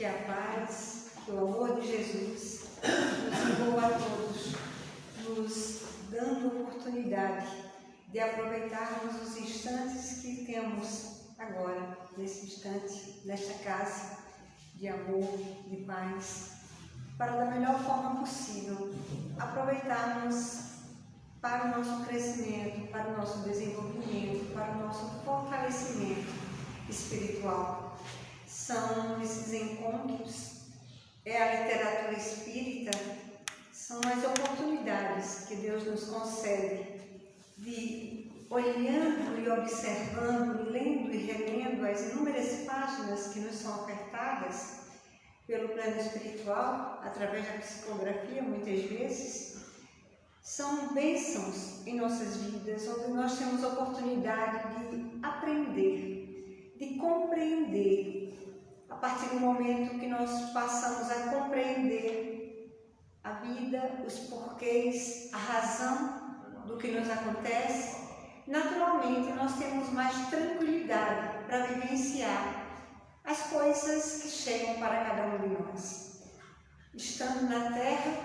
Que a paz, que o amor de Jesus nos envolva a todos, nos dando oportunidade de aproveitarmos os instantes que temos agora, nesse instante, nesta casa de amor, de paz, para da melhor forma possível aproveitarmos para o nosso crescimento, para o nosso desenvolvimento, para o nosso fortalecimento espiritual. São esses encontros, é a literatura espírita, são as oportunidades que Deus nos concede de, olhando e observando, lendo e relendo as inúmeras páginas que nos são ofertadas pelo plano espiritual, através da psicografia, muitas vezes, são bênçãos em nossas vidas, onde nós temos a oportunidade de aprender, de compreender, a partir do momento que nós passamos a compreender a vida, os porquês, a razão do que nos acontece, naturalmente nós temos mais tranquilidade para vivenciar as coisas que chegam para cada um de nós. Estando na Terra,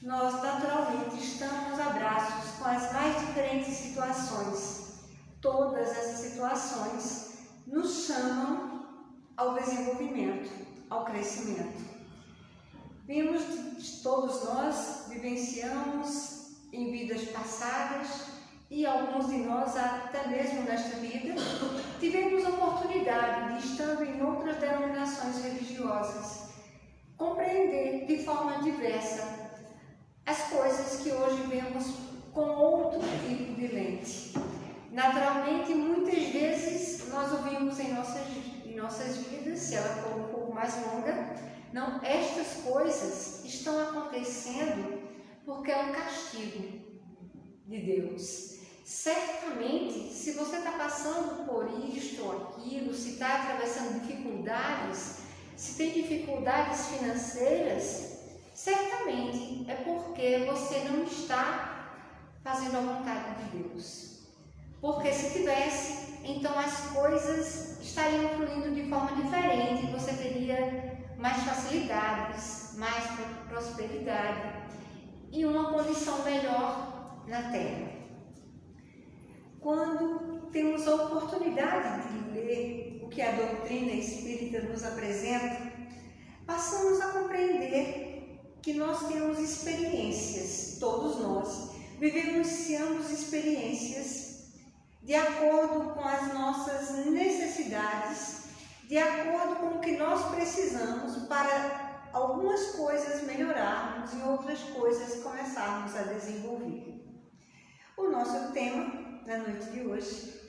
nós naturalmente estamos a braços com as mais diferentes situações. Todas essas situações nos chamam ao desenvolvimento, ao crescimento. Vimos que todos nós vivenciamos em vidas passadas e alguns de nós, até mesmo nesta vida, tivemos a oportunidade de, estando em outras denominações religiosas, compreender de forma diversa as coisas que hoje vemos com outro tipo de lente. Naturalmente, muitas vezes nós ouvimos em nossas vidas, se ela for um pouco mais longa, não, estas coisas estão acontecendo porque é um castigo de Deus. Certamente, se você está passando por isto ou aquilo, se está atravessando dificuldades, se tem dificuldades financeiras, certamente é porque você não está fazendo a vontade de Deus. Porque se tivesse, então as coisas estariam fluindo de forma diferente, você teria mais facilidades, mais prosperidade e uma condição melhor na Terra. Quando temos a oportunidade de ler o que a doutrina espírita nos apresenta, passamos a compreender que nós temos experiências, todos nós vivenciamos experiências de acordo com as nossas necessidades, de acordo com o que nós precisamos para algumas coisas melhorarmos e outras coisas começarmos a desenvolver. O nosso tema na noite de hoje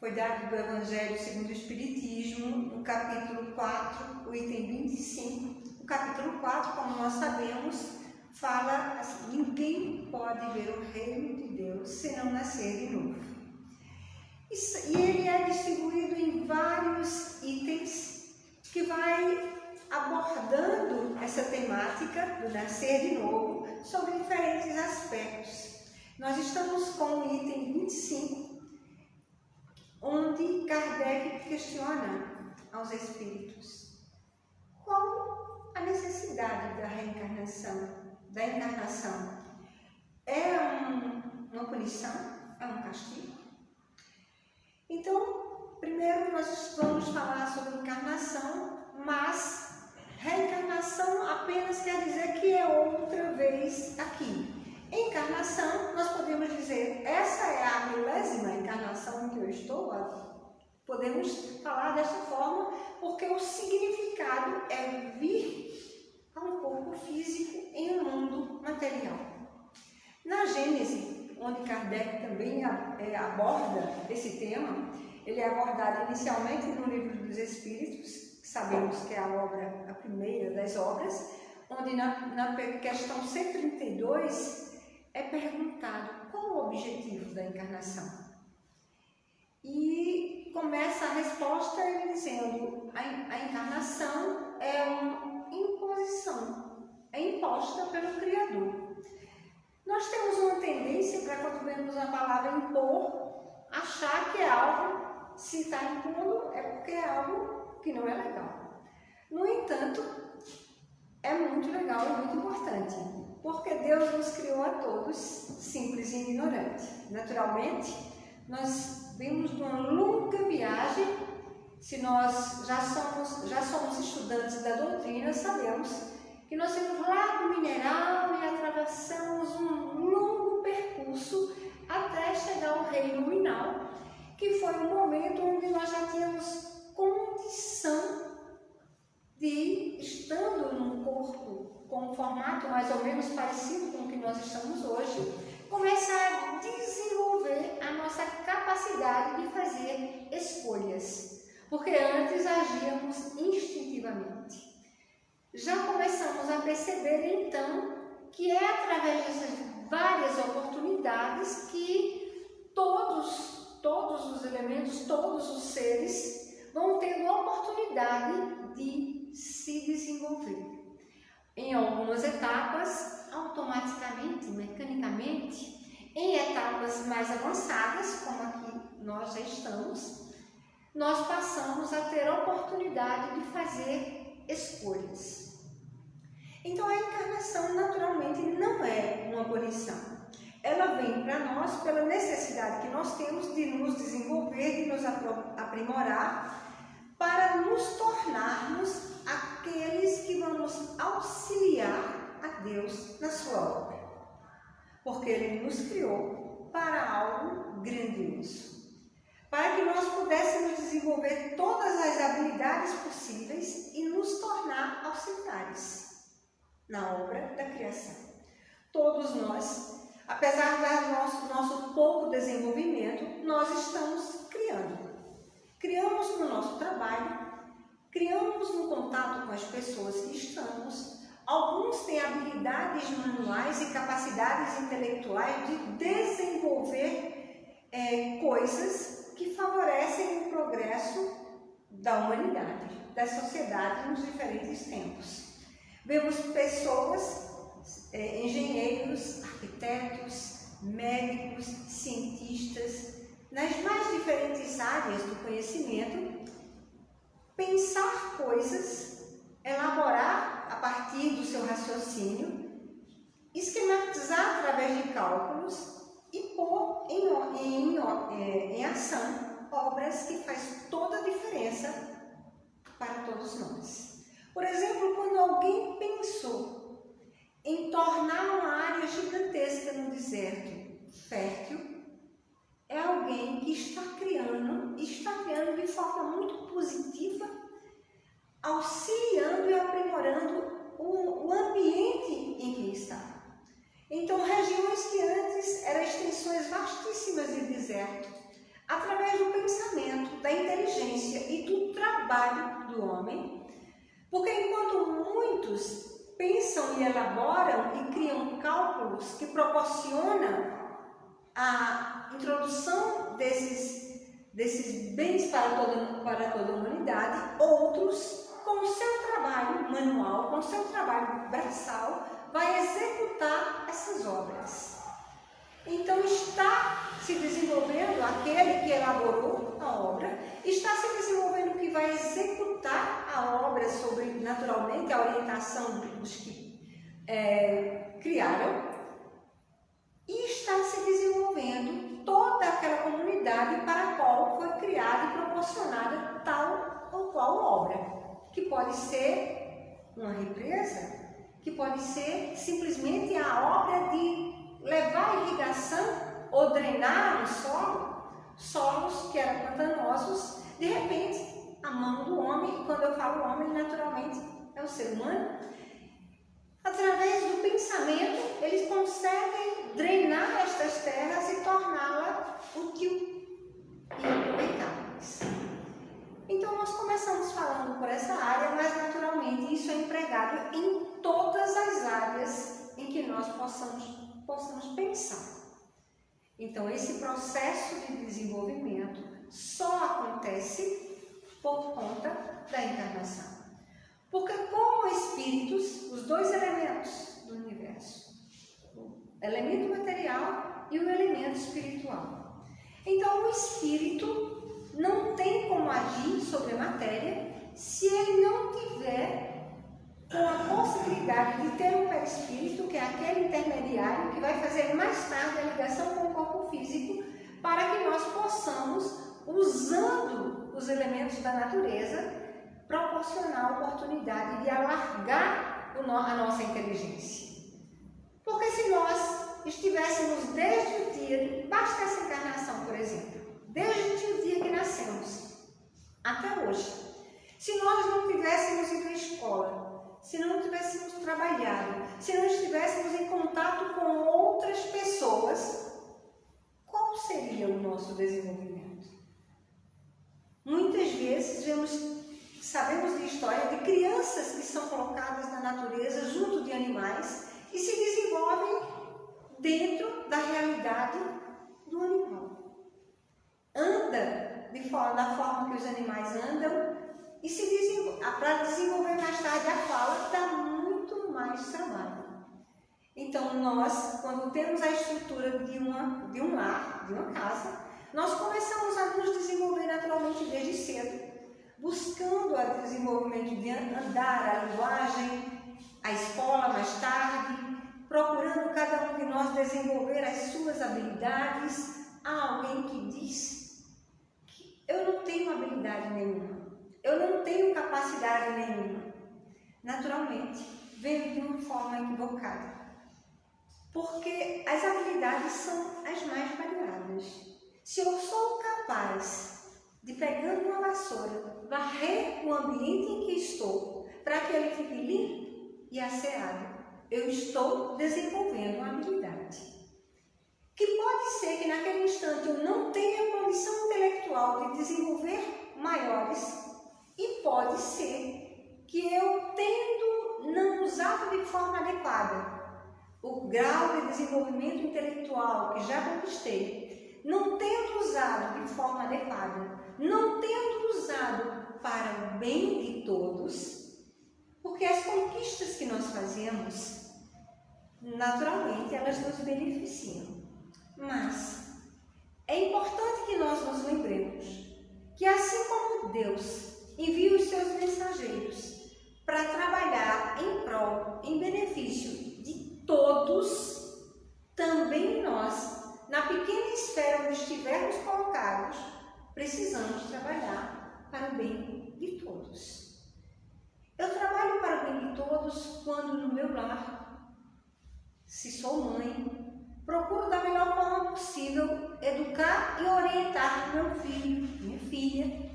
foi dado do Evangelho segundo o Espiritismo, no capítulo 4, o item 25. O capítulo 4, como nós sabemos, fala assim: ninguém pode ver o reino de Deus se não nascer de novo. E ele é distribuído em vários itens que vai abordando essa temática do nascer de novo sobre diferentes aspectos. Nós estamos com o item 25, onde Kardec questiona aos espíritos qual a necessidade da reencarnação, da encarnação. É uma punição? É um castigo? Então, primeiro nós vamos falar sobre encarnação, mas reencarnação apenas quer dizer que é outra vez aqui. Encarnação, nós podemos dizer, essa é a milésima encarnação que eu estou, podemos falar dessa forma, porque o significado é vir a um corpo físico em um mundo material. Na Gênese, onde Kardec também aborda esse tema, ele é abordado inicialmente no Livro dos Espíritos, que sabemos que é a primeira das obras, onde na questão 132 é perguntado qual o objetivo da encarnação. E começa a resposta ele dizendo: a encarnação é uma imposição, é imposta pelo Criador. Nós temos uma tendência para, quando vemos a palavra impor, achar que é algo, se está impondo, é porque é algo que não é legal. No entanto, é muito legal e muito importante, porque Deus nos criou a todos simples e ignorantes. Naturalmente, nós vimos de uma longa viagem. Se nós já somos estudantes da doutrina, sabemos que nós temos lago mineral e atravessamos um longo percurso até chegar ao reino nominal, que foi um momento onde nós já tínhamos condição de, estando num corpo com um formato mais ou menos parecido com o que nós estamos hoje, começar a desenvolver a nossa capacidade de fazer escolhas, porque antes agíamos instintivamente. Já começamos a perceber então que é através dessas várias oportunidades que todos os elementos, todos os seres vão tendo a oportunidade de se desenvolver. Em algumas etapas, automaticamente, mecanicamente, em etapas mais avançadas, como aqui nós já estamos, nós passamos a ter a oportunidade de fazer escolhas. Então a encarnação naturalmente não é uma punição. Ela vem para nós pela necessidade que nós temos de nos desenvolver, de nos aprimorar, para nos tornarmos aqueles que vamos auxiliar a Deus na sua obra. Porque Ele nos criou para algo grandioso. Para que nós pudéssemos desenvolver todas as habilidades possíveis e nos tornar auxiliares na obra da criação. Todos nós, apesar do nosso pouco desenvolvimento, nós estamos criando. Criamos no nosso trabalho, criamos no contato com as pessoas que estamos. Alguns têm habilidades manuais e capacidades intelectuais de desenvolver coisas que favorecem o progresso da humanidade, da sociedade nos diferentes tempos. Vemos pessoas, engenheiros, arquitetos, médicos, cientistas, nas mais diferentes áreas do conhecimento, pensar coisas, elaborar a partir do seu raciocínio, esquematizar através de cálculos e pôr em ação obras que faz toda a diferença para todos nós. Por exemplo, quando alguém pensou em tornar uma área gigantesca no deserto fértil, é alguém que está criando de forma muito positiva, auxiliando e aprimorando o ambiente em que está. Então, regiões que antes eram extensões vastíssimas de deserto, através do pensamento, da inteligência e do trabalho do homem, porque enquanto muitos pensam e elaboram e criam cálculos que proporcionam a introdução desses bens para toda a humanidade, outros, com o seu trabalho manual, com o seu trabalho braçal, vai executar essas obras. Então está se desenvolvendo aquele que elaborou a obra, está se desenvolvendo o que vai executar a obra sobre, naturalmente, a orientação dos que criaram, e está se desenvolvendo toda aquela comunidade para a qual foi criada e proporcionada tal ou qual obra, que pode ser uma represa, que pode ser simplesmente a obra de levar irrigação ou drenar um solo, solos que eram pantanosos, de repente, a mão do homem, e quando eu falo homem, naturalmente é o ser humano, através do pensamento, eles conseguem drenar estas terras e torná-las útil e aproveitáveis. Então, nós começamos falando por essa área, mas naturalmente isso é empregado em todas as áreas em que nós possamos pensar. Então, esse processo de desenvolvimento só acontece por conta da encarnação. Porque como espíritos, os dois elementos do universo, o elemento material e o elemento espiritual. Então, o espírito não tem como agir sobre a matéria se ele não tiver com a possibilidade de ter um perispírito, que é aquele intermediário que vai fazer mais tarde a ligação com o corpo físico, para que nós possamos, usando os elementos da natureza, proporcionar a oportunidade de alargar a nossa inteligência. Porque se nós estivéssemos desde o dia, basta essa encarnação, por exemplo, desde o dia que nascemos até hoje, se nós não tivéssemos ido à escola, se não tivéssemos trabalhado, se não estivéssemos em contato com outras pessoas, qual seria o nosso desenvolvimento? Muitas vezes sabemos de história de crianças que são colocadas na natureza junto de animais e se desenvolvem dentro da realidade do animal. Anda da forma que os animais andam e para desenvolver mais tarde a fala dá muito mais trabalho. Então nós, quando temos a estrutura de um lar, de uma casa, nós começamos a nos desenvolver naturalmente desde cedo, buscando o desenvolvimento de andar, a linguagem, a escola mais tarde, procurando cada um de nós desenvolver as suas habilidades. Há alguém que diz que eu não tenho habilidade nenhuma, eu não tenho capacidade nenhuma. Naturalmente, veio de uma forma equivocada, porque as habilidades são as mais variadas. Se eu sou capaz de, pegando uma vassoura, varrer o ambiente em que estou, para que ele fique limpo e asseado, eu estou desenvolvendo uma habilidade. Que pode ser que naquele instante eu não tenha condição intelectual de desenvolver maiores, e pode ser que eu, tendo não usado de forma adequada o grau de desenvolvimento intelectual que já conquistei, não tendo usado de forma adequada, não tendo usado para o bem de todos, porque as conquistas que nós fazemos, naturalmente, elas nos beneficiam. Mas é importante que nós nos lembremos que, assim como Deus envia os seus mensageiros para trabalhar em prol, em benefício de todos, também nós, na pequena esfera onde estivermos colocados, precisamos trabalhar para o bem de todos. Eu trabalho para o bem de todos quando no meu lar, se sou mãe, procuro da melhor forma possível educar e orientar meu filho, minha filha,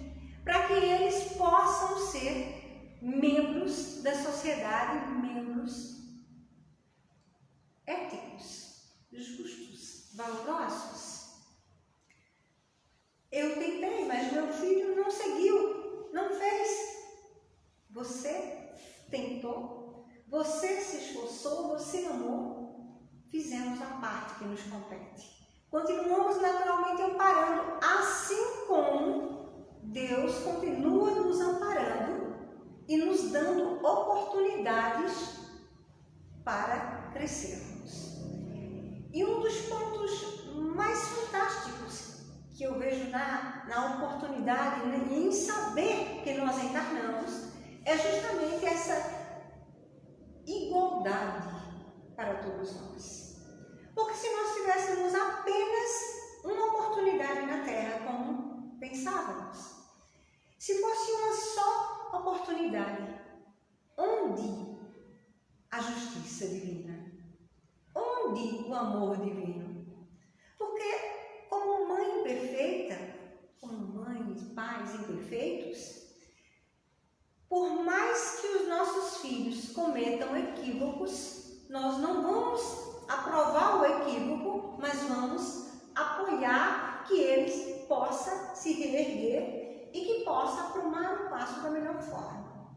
para que eles possam ser membros da sociedade, membros éticos, justos, valorosos. Eu tentei, mas meu filho não seguiu, não fez. Você tentou, você se esforçou, você amou, fizemos a parte que nos compete. Continuamos naturalmente amparando, assim como Deus continua nos amparando e nos dando oportunidades para crescermos. E um dos pontos mais fantásticos que eu vejo na oportunidade e em saber que nós encarnamos é justamente essa igualdade para todos nós. Porque se nós tivéssemos apenas uma oportunidade na Terra, como pensávamos, se fosse uma só oportunidade, onde a justiça divina? Onde o amor divino? Porque como mãe perfeita, como mães, pais imperfeitos, por mais que os nossos filhos cometam equívocos, nós não vamos aprovar o equívoco, mas vamos apoiar que eles possam se reerguer e que possa aprumar o passo da melhor forma.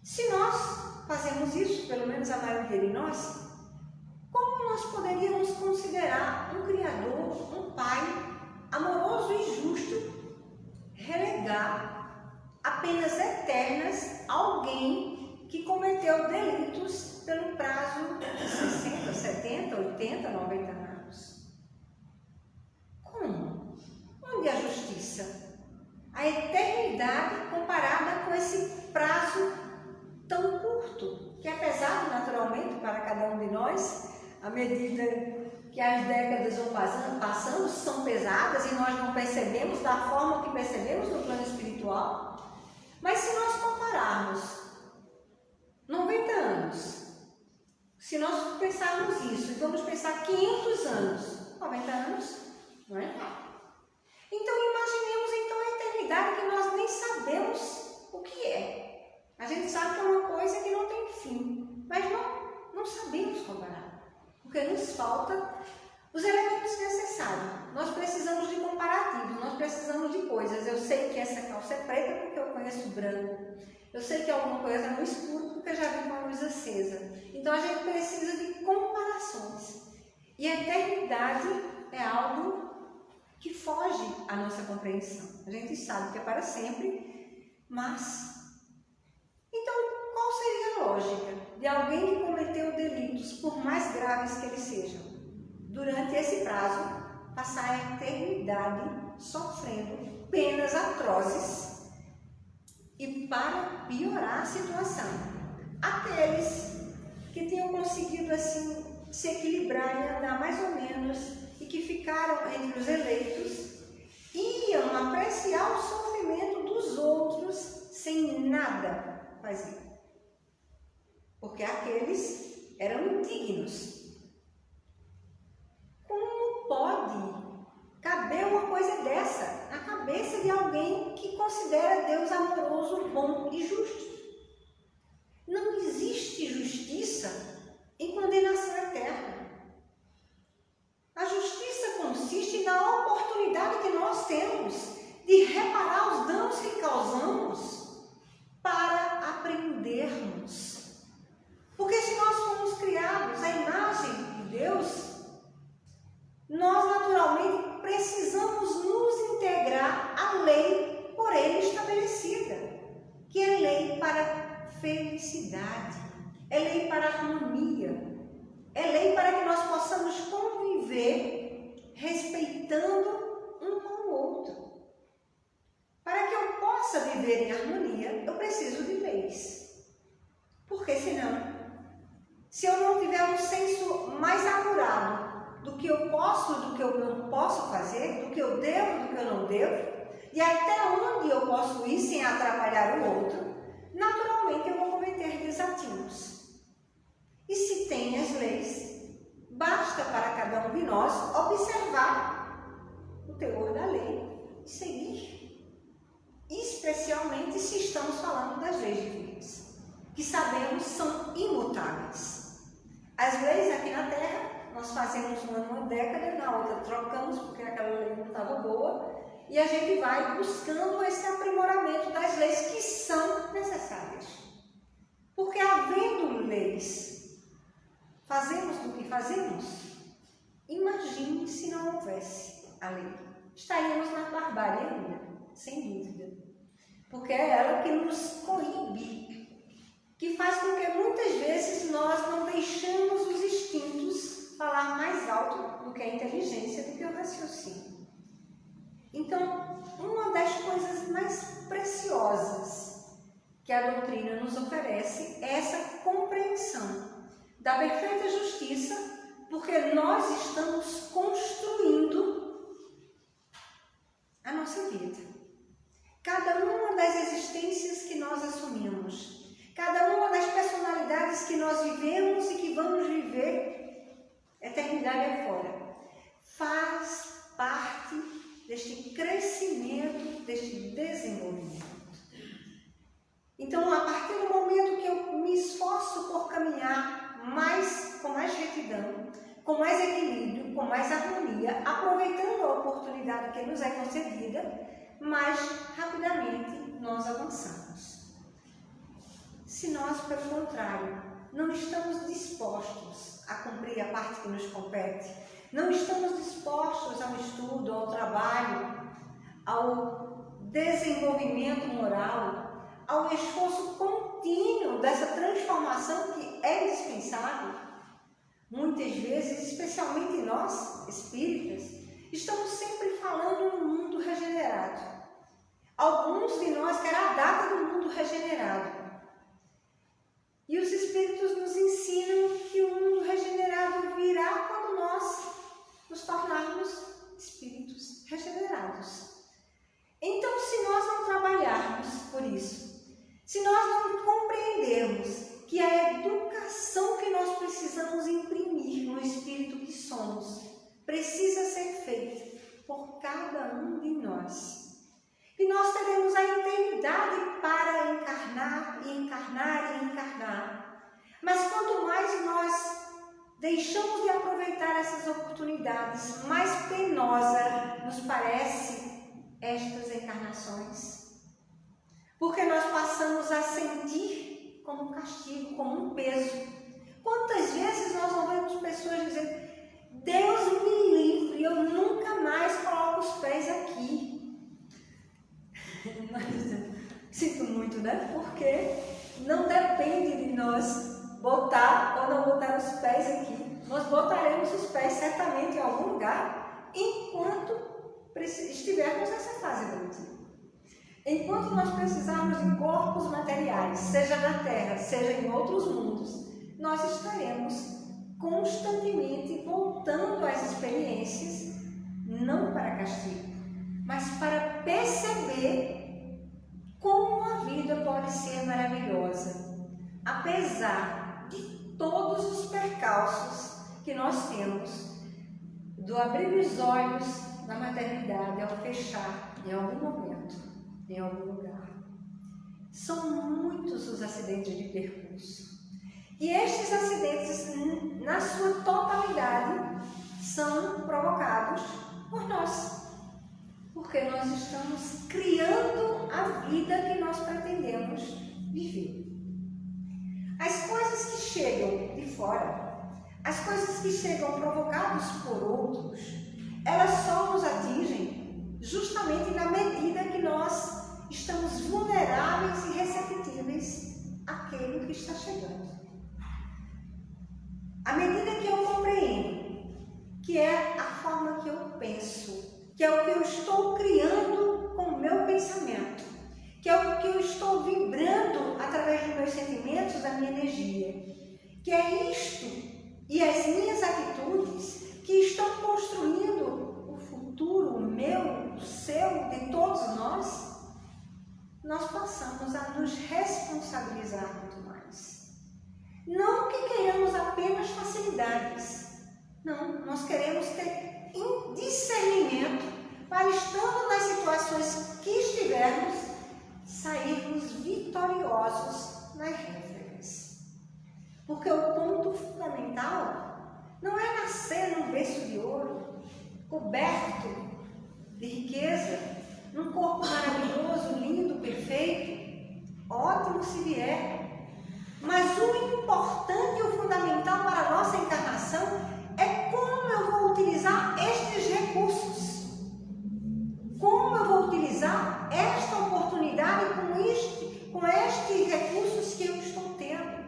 Se nós fazemos isso, pelo menos a maioria de nós, como nós poderíamos considerar um Criador, um Pai amoroso e justo, relegar a penas eternas alguém que cometeu delitos pelo prazo de 60, 70, 80, 90 anos? Como? Onde é a justiça? A eternidade comparada com a À medida que as décadas vão passando, são pesadas e nós não percebemos da forma que percebemos no plano espiritual. Mas se nós compararmos 90 anos, se nós pensarmos isso e vamos pensar 500 anos, 90 anos, não é nada. Então imaginemos então a eternidade que nós nem sabemos o que é. A gente sabe que é uma coisa que não tem fim, mas não sabemos comparar, porque nos falta os elementos necessários. Nós precisamos de comparativos, nós precisamos de coisas. Eu sei que essa calça é preta porque eu conheço branco. Eu sei que alguma coisa é no escuro porque eu já vi com a luz acesa. Então a gente precisa de comparações. E a eternidade é algo que foge à nossa compreensão. A gente sabe que é para sempre, mas... Então, qual seria a lógica de alguém que cometeu delitos, por mais graves que eles sejam, durante esse prazo, passar a eternidade sofrendo penas atrozes e, para piorar a situação, aqueles que tinham conseguido assim se equilibrar e andar mais ou menos e que ficaram entre os eleitos iam apreciar o sofrimento dos outros sem nada fazer, porque aqueles eram indignos. Como pode caber uma coisa dessa na cabeça de alguém que considera Deus amoroso, bom e justo? Não existe justiça em condenação eterna. A justiça consiste na oportunidade que nós temos de reparar os danos que causamos para aprendermos. Porque se nós fomos criados à imagem de Deus, nós naturalmente precisamos nos integrar à lei por ele estabelecida, que é lei para felicidade, é lei para harmonia, é lei para que nós possamos conviver respeitando um com o outro. Para que eu possa viver em harmonia, eu preciso de leis. Porque senão, se eu não tiver um senso mais apurado do que eu posso, do que eu não posso fazer, do que eu devo, do que eu não devo, e até onde eu posso ir sem atrapalhar o outro, naturalmente eu vou cometer desatinos. E se tem as leis, basta para cada um de nós observar o teor da lei e seguir. Especialmente se estamos falando das leis divinas, que sabemos são imutáveis. As leis aqui na Terra, nós fazemos uma numa década, na outra trocamos, porque aquela lei não estava boa, e a gente vai buscando esse aprimoramento das leis que são necessárias. Porque havendo leis, fazemos do que fazemos? Imagine se não houvesse a lei. Estaríamos na barbárie ainda, sem dúvida. Porque é ela que nos coíbe, que faz com que muitas vezes nós não deixamos os instintos falar mais alto do que a inteligência, do que o raciocínio. Então, uma das coisas mais preciosas que a doutrina nos oferece é essa compreensão da perfeita justiça, porque nós estamos construindo a nossa vida. Cada uma das existências que nós assumimos, cada uma das personalidades que nós vivemos e que vamos viver, eternidade é fora, faz parte deste crescimento, deste desenvolvimento. Então, a partir do momento que eu me esforço por caminhar com mais retidão, com mais equilíbrio, com mais harmonia, aproveitando a oportunidade que nos é concedida, mais rapidamente nós avançamos. Se nós, pelo contrário, não estamos dispostos a cumprir a parte que nos compete, não estamos dispostos ao estudo, ao trabalho, ao desenvolvimento moral, ao esforço contínuo dessa transformação que é indispensável, muitas vezes, especialmente nós, espíritas, estamos sempre falando no mundo regenerado. Alguns de nós querem a data do mundo regenerado. E os Espíritos nos ensinam que o mundo regenerado virá precisa ser feita por cada um de nós. E nós teremos a eternidade para encarnar e encarnar e encarnar. Mas quanto mais nós deixamos de aproveitar essas oportunidades, mais penosa nos parece estas encarnações. Porque nós passamos a sentir como um castigo, como um peso. Quantas vezes nós ouvimos pessoas dizendo: Deus me livre, eu nunca mais coloco os pés aqui. Sinto muito, né? Porque não depende de nós botar ou não botar os pés aqui. Nós botaremos os pés certamente em algum lugar enquanto estivermos nessa fase evolutiva. Enquanto nós precisarmos de corpos materiais, seja na Terra, seja em outros mundos, nós estaremos constantemente voltando às experiências, não para castigo, mas para perceber como a vida pode ser maravilhosa, apesar de todos os percalços que nós temos, do abrir os olhos na maternidade ao fechar em algum momento, em algum lugar. São muitos os acidentes de percurso. E estes acidentes, na sua totalidade, são provocados por nós. Porque nós estamos criando a vida que nós pretendemos viver. As coisas que chegam de fora, as coisas que chegam provocadas por outros, elas só nos atingem justamente na medida que nós estamos vulneráveis e receptíveis àquilo que está chegando. À medida que eu compreendo que é a forma que eu penso, que é o que eu estou criando com o meu pensamento, que é o que eu estou vibrando através dos meus sentimentos, da minha energia, que é isto e as minhas atitudes que estão construindo o futuro, o meu, o seu, de todos nós passamos a nos responsabilizar muito mais. Não que queiramos apenas facilidades, não, nós queremos ter discernimento para, estando nas situações que estivermos, sairmos vitoriosos nas réflegas. Porque o ponto fundamental não é nascer num berço de ouro, coberto de riqueza, num corpo maravilhoso, lindo, perfeito, ótimo se vier. Mas o importante e o fundamental para a nossa encarnação é como eu vou utilizar estes recursos. Como eu vou utilizar esta oportunidade com estes recursos que eu estou tendo.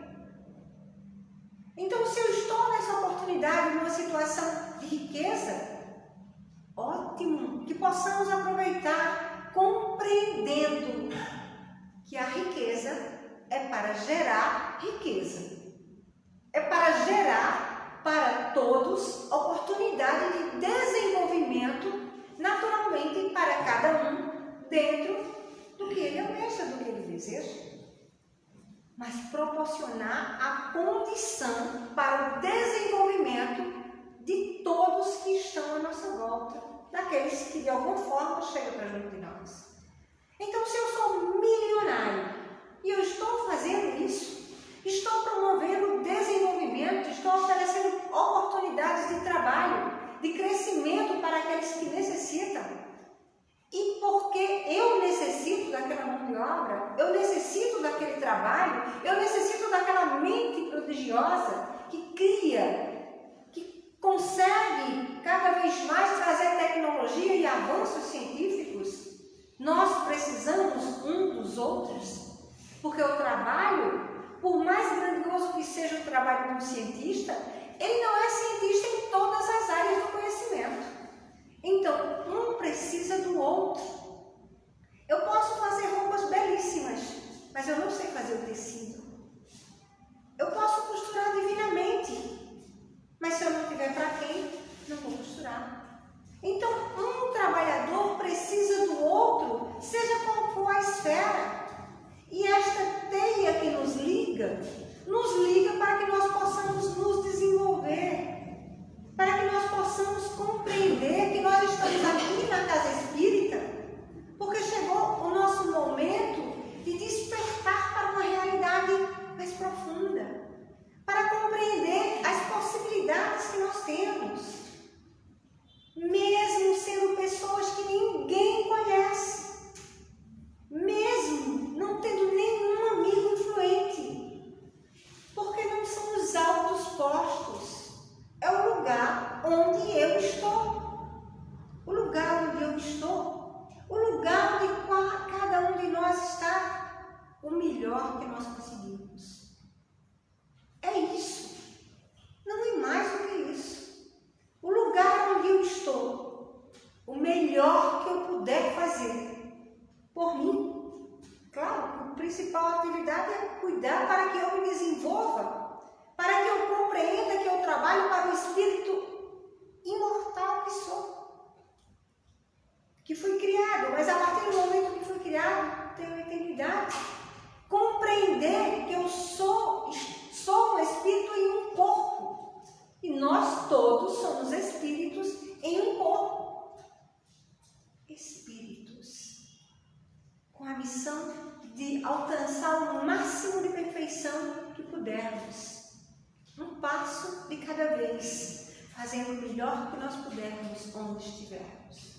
Então, se eu estou nessa oportunidade, numa situação de riqueza, ótimo, que possamos aproveitar, compreendendo que a riqueza é para gerar riqueza. É para gerar para todos oportunidade de desenvolvimento, naturalmente para cada um, dentro do que ele almeja, do que ele deseja. Mas proporcionar a condição para o desenvolvimento de todos que estão à nossa volta, daqueles que de alguma forma chegam para junto de nós. Então, se eu sou milionário e eu estou fazendo isso, estou promovendo o desenvolvimento, estou oferecendo oportunidades de trabalho, de crescimento para aqueles que necessitam. E porque eu necessito daquela mão de obra, eu necessito daquele trabalho, eu necessito daquela mente prodigiosa que cria, que consegue cada vez mais trazer tecnologia e avanços científicos, nós precisamos um dos outros. Porque o trabalho, por mais grandioso que seja o trabalho de um cientista, ele não é cientista em todas as áreas do conhecimento. Então, um precisa do outro. Eu posso fazer roupas belíssimas, mas eu não sei fazer o tecido. Eu posso costurar divinamente, mas se eu não tiver para quem, não vou costurar. Então, um trabalhador precisa do outro, seja qual for a esfera. E esta teia que nos liga para que nós possamos nos desenvolver, para que nós possamos compreender o melhor que nós conseguimos. É isso. Não é mais do que isso. O lugar onde eu estou, o melhor que eu puder fazer por mim. Claro, a principal atividade é cuidar para que eu me desenvolva, para que eu compreenda que eu trabalho para o espírito imortal que sou, que fui criado, mas a partir do momento que fui criado, tenho eternidade. Compreender que eu sou um espírito em um corpo, e nós todos somos espíritos em um corpo. Espíritos com a missão de alcançar o máximo de perfeição que pudermos, um passo de cada vez, fazendo o melhor que nós pudermos onde estivermos.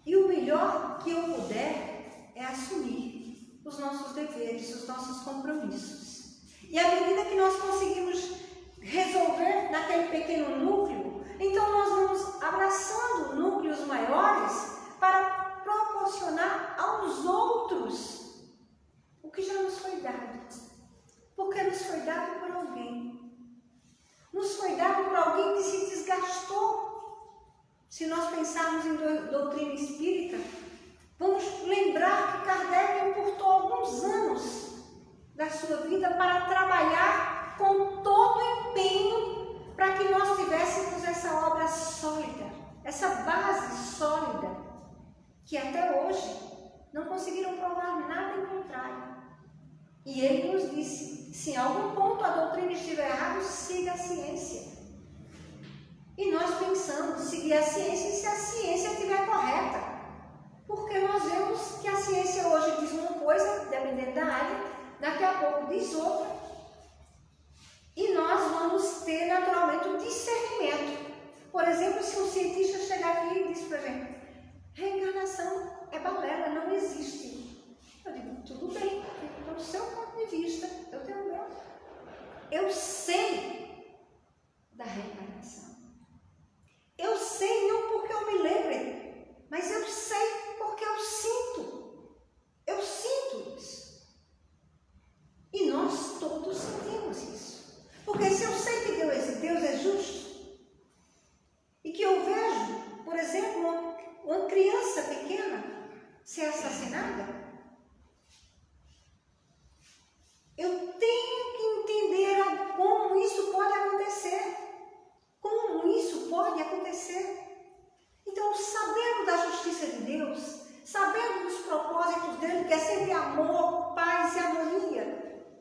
E o melhor que eu puder é assumir os nossos deveres, os nossos compromissos. E à medida que nós conseguimos resolver naquele pequeno núcleo, então nós vamos abraçando núcleos maiores para proporcionar aos outros o que já nos foi dado. Porque nos foi dado por alguém. Nos foi dado por alguém que se desgastou. Se nós pensarmos em doutrina espírita, vamos lembrar que Kardec encurtou alguns anos da sua vida para trabalhar com todo o empenho para que nós tivéssemos essa obra sólida, essa base sólida, que até hoje não conseguiram provar nada em contrário. E ele nos disse, se em algum ponto a doutrina estiver errada, siga a ciência. E nós pensamos, seguir a ciência se a ciência estiver correta. Porque nós vemos que a ciência hoje diz uma coisa, dependendo da área, daqui a pouco diz outra. E nós vamos ter naturalmente o discernimento. Por exemplo, se um cientista chegar aqui e diz para a gente, reencarnação é balela, não existe. Eu digo, tudo bem, do seu ponto de vista, eu tenho o meu. Eu sei da reencarnação. Eu sei não porque eu me lembre, mas eu sei porque eu sinto. Eu sinto isso. E nós todos sentimos isso. Porque se eu sei que Deus é justo, e que eu vejo, por exemplo, uma criança pequena ser assassinada, eu tenho que entender como isso pode acontecer. Como isso pode acontecer? Então, sabendo da justiça de Deus, sabendo dos propósitos dele, que é sempre amor, paz e harmonia,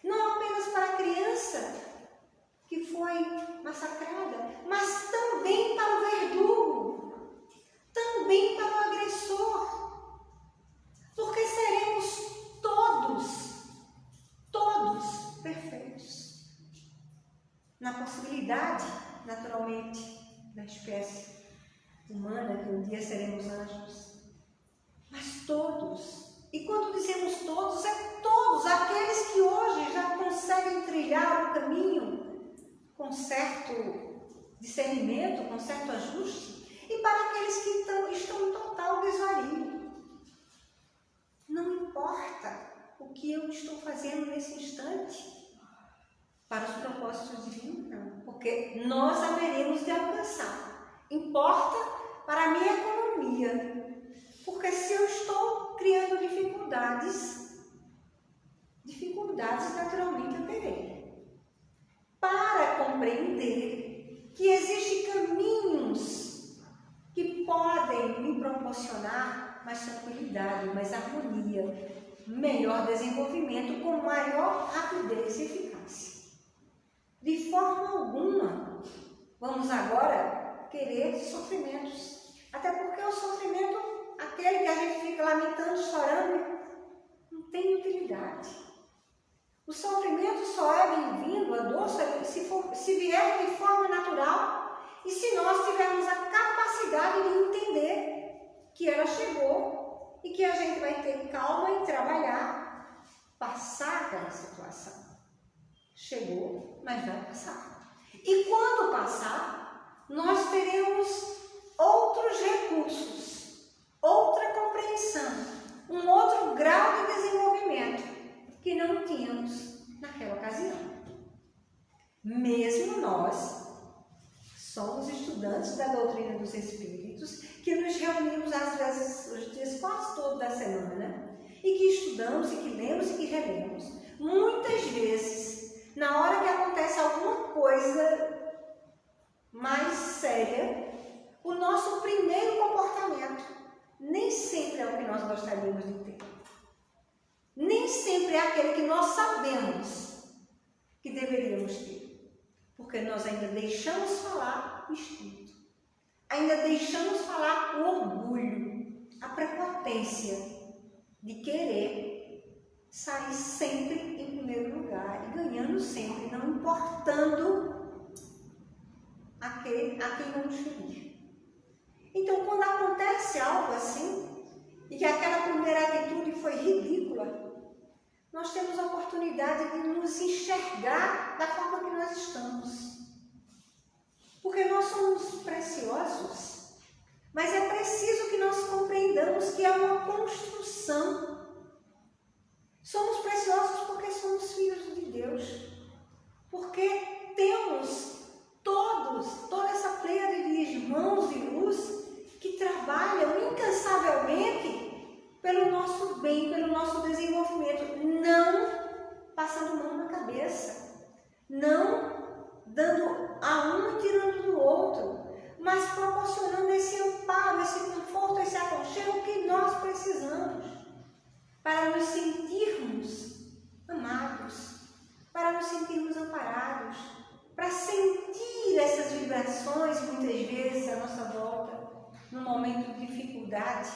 não apenas para a criança que foi massacrada, mas também para o verdugo, também para o agressor, porque seremos todos perfeitos, na possibilidade, naturalmente, da espécie humana, que um dia seremos anjos, mas todos. E quando dizemos todos, é todos aqueles que hoje já conseguem trilhar o caminho com certo discernimento, com certo ajuste, e para aqueles que estão em total desvario. Não importa o que eu estou fazendo nesse instante para os propósitos divinos, não, porque nós haveremos de alcançar. Importa para a minha economia, porque se eu estou criando dificuldades naturalmente eu terei. Para compreender que existem caminhos que podem me proporcionar mais tranquilidade, mais harmonia, melhor desenvolvimento com maior rapidez e eficácia. De forma alguma, vamos agora querer sofrimentos. Até porque o sofrimento, aquele que a gente fica lamentando, chorando, não tem utilidade. O sofrimento só é bem-vindo, a dor, se vier de forma natural e se nós tivermos a capacidade de entender que ela chegou e que a gente vai ter calma em trabalhar, passar aquela situação. Chegou, mas vai passar. E quando passar, nós teremos outros recursos, outra compreensão, um outro grau de desenvolvimento. estudantes da doutrina dos Espíritos, que nos reunimos às vezes os dias quase todos da semana, e que estudamos, e que lemos, e que relemos. Muitas vezes, na hora que acontece alguma coisa mais séria, o nosso primeiro comportamento nem sempre é o que nós gostaríamos de ter. Nem sempre é aquele que nós sabemos que deveríamos ter. Porque nós ainda deixamos falar o espírito. Ainda deixamos falar o orgulho, a prepotência de querer sair sempre em primeiro lugar e ganhando sempre, não importando a quem vamos ferir. Então, quando acontece algo assim, e que aquela primeira atitude foi ridícula, nós temos a oportunidade de nos enxergar da forma que nós estamos. Porque nós somos preciosos, mas é preciso que nós compreendamos que é uma construção. Somos preciosos porque somos filhos de Deus, porque temos toda essa pleiade de irmãos de luz que trabalham incansavelmente pelo nosso bem, pelo nosso desenvolvimento, não passando mão na cabeça, não dando a um e tirando do outro, mas proporcionando esse amparo, esse conforto, esse aconchego que nós precisamos para nos sentirmos amados, para nos sentirmos amparados, para sentir essas vibrações muitas vezes à nossa volta, num momento de dificuldade,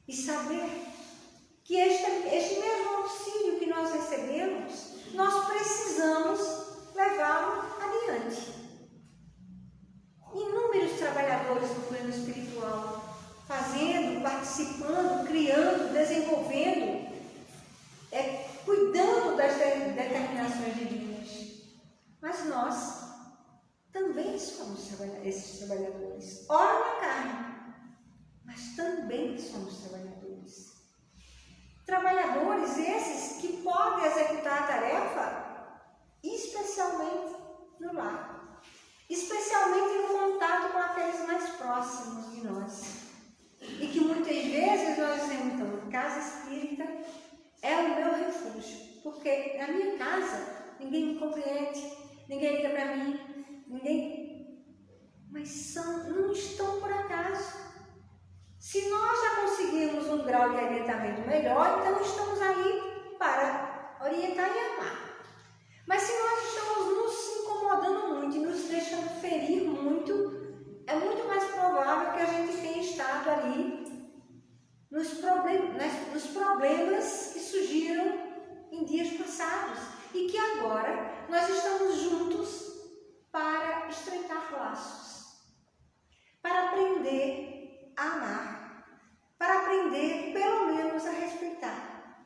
e saber que este mesmo auxílio que nós recebemos, nós precisamos levá-lo adiante. Inúmeros trabalhadores do plano espiritual, fazendo, participando, criando, desenvolvendo, cuidando das determinações divinas. Mas nós também somos esses trabalhadores. Ora na carne, mas também somos trabalhadores. Trabalhadores esses que podem executar a tarefa, especialmente no lar, especialmente no contato com aqueles mais próximos de nós. E que muitas vezes nós dizemos, então, casa espírita é o meu refúgio, porque na minha casa ninguém me compreende, ninguém liga para mim, mas não estão por acaso. Se nós já conseguimos um grau de orientamento melhor, então estamos aí para orientar e amar. Mas se nós estamos nos incomodando muito e nos deixando ferir muito, é muito mais provável que a gente tenha estado ali nos problemas que surgiram em dias passados e que agora nós estamos juntos para estreitar laços, para aprender a amar, para aprender pelo menos a respeitar.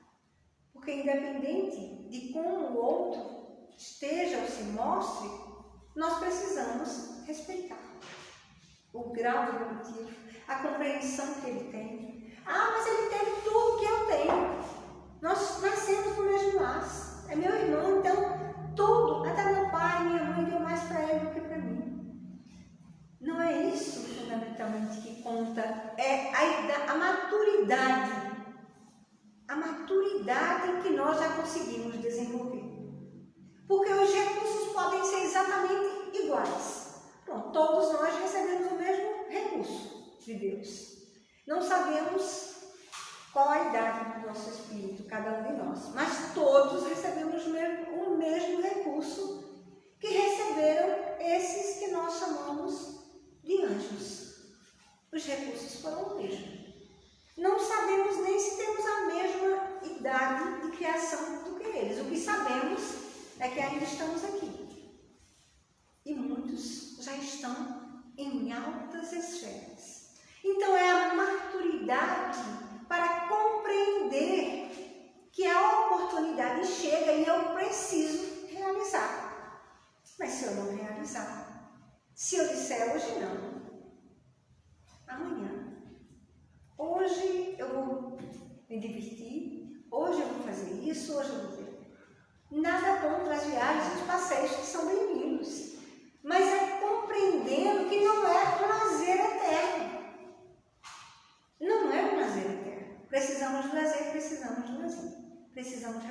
Porque independente de como o outro esteja ou se mostre, nós precisamos respeitar o grau evolutivo, a compreensão que ele tem. Ah, mas ele teve tudo que eu tenho. Nós nascemos no mesmo laço. É meu irmão, então tudo, até meu pai, minha mãe deu mais para ele do que para mim. Não é isso fundamentalmente que conta, é a maturidade. A maturidade que nós já conseguimos desenvolver. Porque os recursos podem ser exatamente iguais. Pronto, todos nós recebemos o mesmo recurso de Deus. Não sabemos qual a idade do nosso espírito, cada um de nós, mas todos recebemos o mesmo recurso que receberam esses que nós chamamos de anjos. Os recursos foram o mesmo. Não sabemos nem se temos a mesma idade de criação do que eles. O que sabemos é que ainda estamos aqui. E muitos já estão em altas esferas. Então é a maturidade para compreender que a oportunidade chega e eu preciso realizar. Mas se eu não realizar, se eu disser hoje não, amanhã, hoje eu vou me divertir, hoje eu vou fazer isso, hoje eu vou ver. Nada contra as viagens e os passeios que são bem-vindos, mas é compreendendo que não é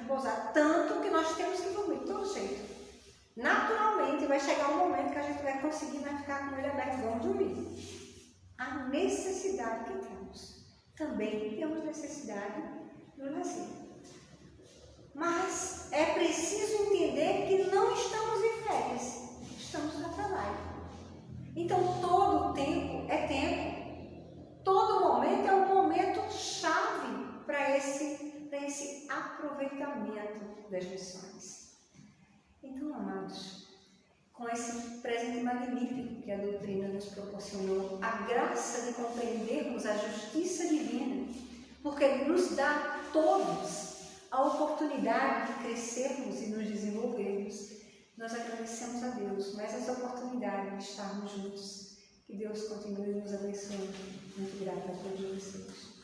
repousar. Tanto que nós temos que dormir de todo jeito. Naturalmente vai chegar um momento que a gente vai conseguir ficar com o olho aberto, vamos dormir. A necessidade que temos. Também temos necessidade do lazer. Mas é preciso entender que não estamos em férias, estamos no trabalho. Então todo tempo é tempo. Todo momento é um momento chave para esse aproveitamento das lições. Então, amados, com esse presente magnífico que a doutrina nos proporcionou, a graça de compreendermos a justiça divina, porque nos dá a todos a oportunidade de crescermos e nos desenvolvermos, nós agradecemos a Deus, mas essa oportunidade de estarmos juntos. Que Deus continue nos abençoando. Muito grata a todos vocês.